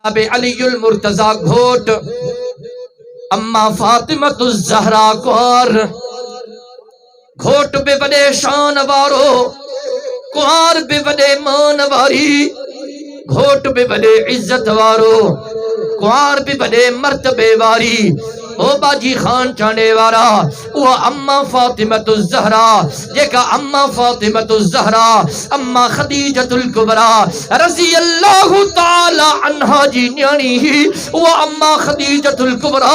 अबे अलीयुल मुर्तजा घोट अम्मा फातिमतुज़ ज़हरा कुंवर घोट बे वडे शान वारो कुंवर बे वडे मान वारी घोट बे वडे इज्जत वारो कुंवर बे वडे मर्तबे वारी ओ बाजी खान चांडे वारा वो अम्मा फातिमतुज़ ज़हरा जेका अम्मा फातिमतुज़ ज़हरा अम्मा खदीजतुल कुबरा रज़ी अल्लाहु ताला अन्हा जी न्याणी ही वो अम्मा खदीजतुल कुबरा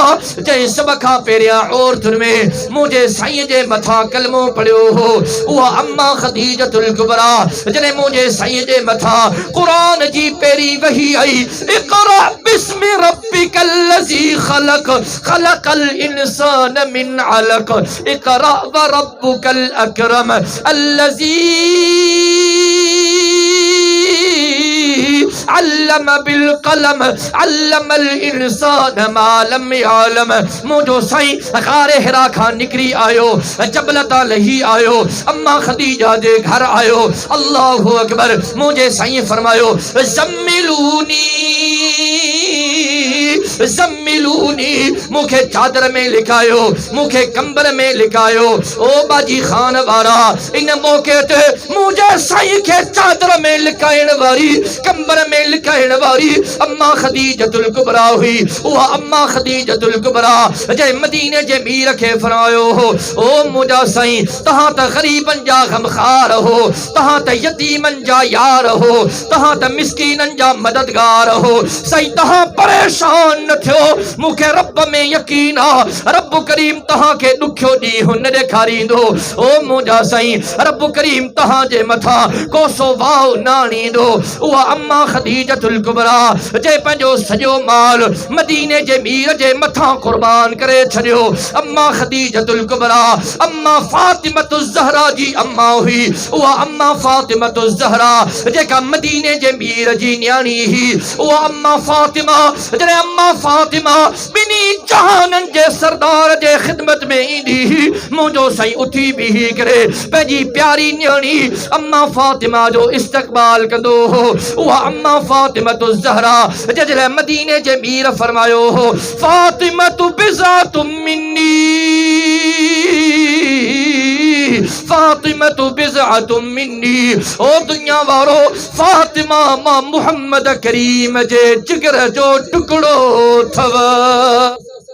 जे सब खां पहिरियां औरतुनि में मुझे साईं जे मथा कलमो पढ़ियो हो वो अम्मा खदीजतुल कुबरा जने मुझे साईं जे मथा कुरान जी पहिरी वही आई इक़रा बिस्मि रब्बिकल लज़ी खलक खलकल इंसान मिन अलक इक़रा व रब्बुकल अकरम अल्लज़ी अल्लम बिल कलम अल्लमल इंसान मा लम यअलम मुझो साईं गारे हिरा खां निकरी आयो जबल ता लही आयो अम्मा खदीजा जे घर आयो अल्लाहु अकबर मुझे साईं फरमायो ज़म्मिलूनी ज़म्मिलूनी मुखे चादर में लिखायो मुखे कंबल में लिखायो ओ बाजी खान वारा इन मौके ते मुझे साईं के चादर में लिखाइण वारी कंबल में लिखाइण वारी अम्मा खदीजतुल कुबरा हुई वह अम्मा खदीजतुल कुबरा जे मदीने जे मीर के फरमायो हो ओ मुझा साईं तहां त गरीबन जा गमखार हो तहां त यतीमन जा यार हो तहां त मिस्कीनन जा मददगार हो साईं तहां परेशान न थियो मुखे रब में यकीन आ रब करीम तहां के दुखियो दी हुन ॾेखारींदो ओ मुझा साईं रब करीम तहां जे मथा कोसो वाव नाणींदो उहा अम्मा खदीजतुल कुबरा जे पंहिंजो सॼो माल मदीने जे मीर जे मथा कुर्बान करे छॾियो अम्मा खदीजतुल कुबरा अम्मा फातिमतुज़ ज़हरा जी अम्मा हुई उहा अम्मा फातिमतुज़ ज़हरा जेका मदीने जे मीर जी न्याणी ही उहा अम्मा फातिमा जने अम्मा फातिमा बिनी जहानन जे सरदार जे खिदमत में ईंदी ही मुझो साईं उठी बीही करे पंहिंजी प्यारी न्याणी अम्मा फातिमा जो इस्तकबाल कंदो हो उहा अम्मा फातिमतुज़ ज़हरा जजले मदीने जे मीर फरमायो हो फातिमतु बिज़ातुम मिन्नी फातिमतु बिज़अतुम मिन्नी ओ दुनिया वारो फातिमा मां मुहम्मद करीम जे जिगर जो टुकड़ो थव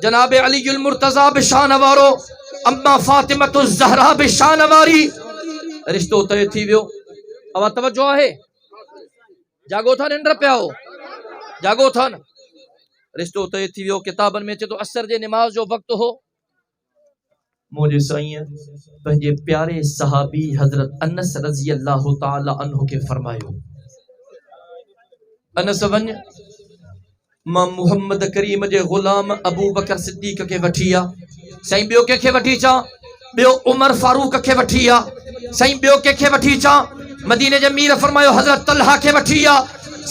जनाब अलीयुल मुर्तज़ा बिशान वारो अम्मा फातिमतुज़ ज़हरा बिशान वारी रिश्तो तय थी वियो अब तवज्जो है जागो था निंड पिया हो जागो था न रिश्तो तय थी वियो किताबन में चे तो असर जे नमाज जो वक्त हो मुझे साईं पंहिंजे प्यारे सहाबी हजरत अनस रज़ी अल्लाह ताला अन्हु के फरमायो अनस वञ मां मुहम्मद करीम जे गुलाम अबू बकर सिद्दीक के वठिया साईं बियो के वठी चा बियो उमर फारूक के वठिया साईं बियो के वठी चा मदीने जे मीर फरमायो हजरत तलहा के वठिया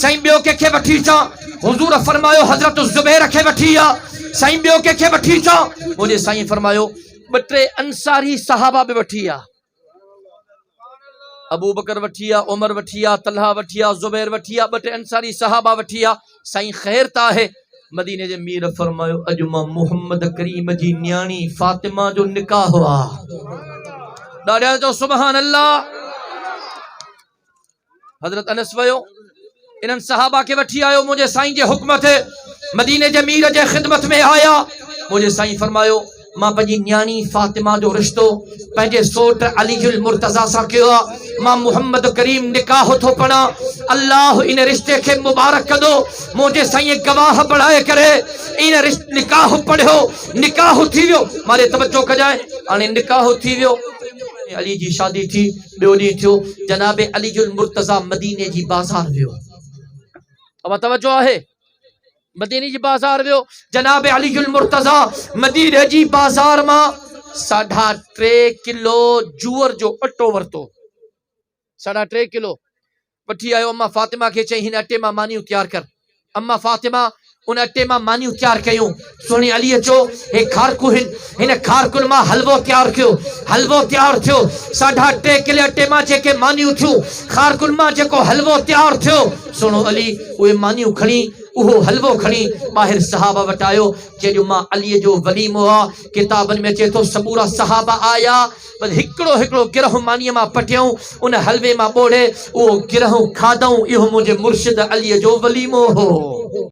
साईं बियो के वठी चा हुजूर फरमायो हजरत जुबैर के वठिया साईं बियो के वठी चा मुझे साईं फरमायो बटे अंसारी सहाबा बि वठिया अबू बकर वठिया उमर वठिया तलहा वठिया जुबैर वठिया बटे अंसारी सहाबा वठिया साईं खैर ता है मदीने जे मीर फरमायो अज मां मुहम्मद करीम जी न्याणी फातिमा जो निकाह हुआ दादा जो सुभान अल्लाह हजरत अनस वयो इन्हनि सहाबा के वठी आयो मुझे साईं जे हुक्म थे मदीने जे मीर जे खिदमत में आया मुझे साईं फरमायो मां पंहिंजी न्याणी फातिमा जो रिश्तो पंहिंजे सोट अलीयुल मुर्तज़ा सां कयो आहे मां मुहम्मद करीम निकाह थो पढ़ा अल्लाह इन रिश्ते के मुबारक कंदो मुझे साईं गवाह बढ़ाए करे इन निकाह पढ़ियो निकाह थी वियो मारे तवज्जो कजाए हाणे निकाह थी वियो अली जी शादी थी ॿियो ॾींहुं थियो जनाबे अलीयुल मुर्तज़ा मदीने जी बाज़ार वियो अब तवज्जो आहे मदीने जी बाजार वियो जनाब अलीयुल मुर्तज़ा मदीने जी बाजार मां 3.5 किलो जूअर जो अटो वरतो 3.5 किलो वठी आयो अम्मा फातिमा के चई हिन अटे मां मानियूं तैयार कर अम्मा फातिमा उन अटे मां मानियूं तैयार कयूं सोनी अली चो हे खारकु हिन खारकुन मां हलवो तैयार कयो हलवो तैयार थियो 3.5 किले अटे मां जेके मानियूं थियूं खारकुन मां जेको हलवो तैयार थियो सोनो अली उहे मानियूं खणी उहो हलवो खणी बाहिर सहाबा वटायो जेॾो मां अली जो वलीमो आहे किताबनि में अचे थो सबूरा सहाबा आया पर हिकिड़ो गिरह मानीअ मां पटियऊं उन हलवे मां ॿोड़े उहो गिरह खाधऊं इहो मुंहिंजे मुर्शिद अलीअ जो वलीमो हो।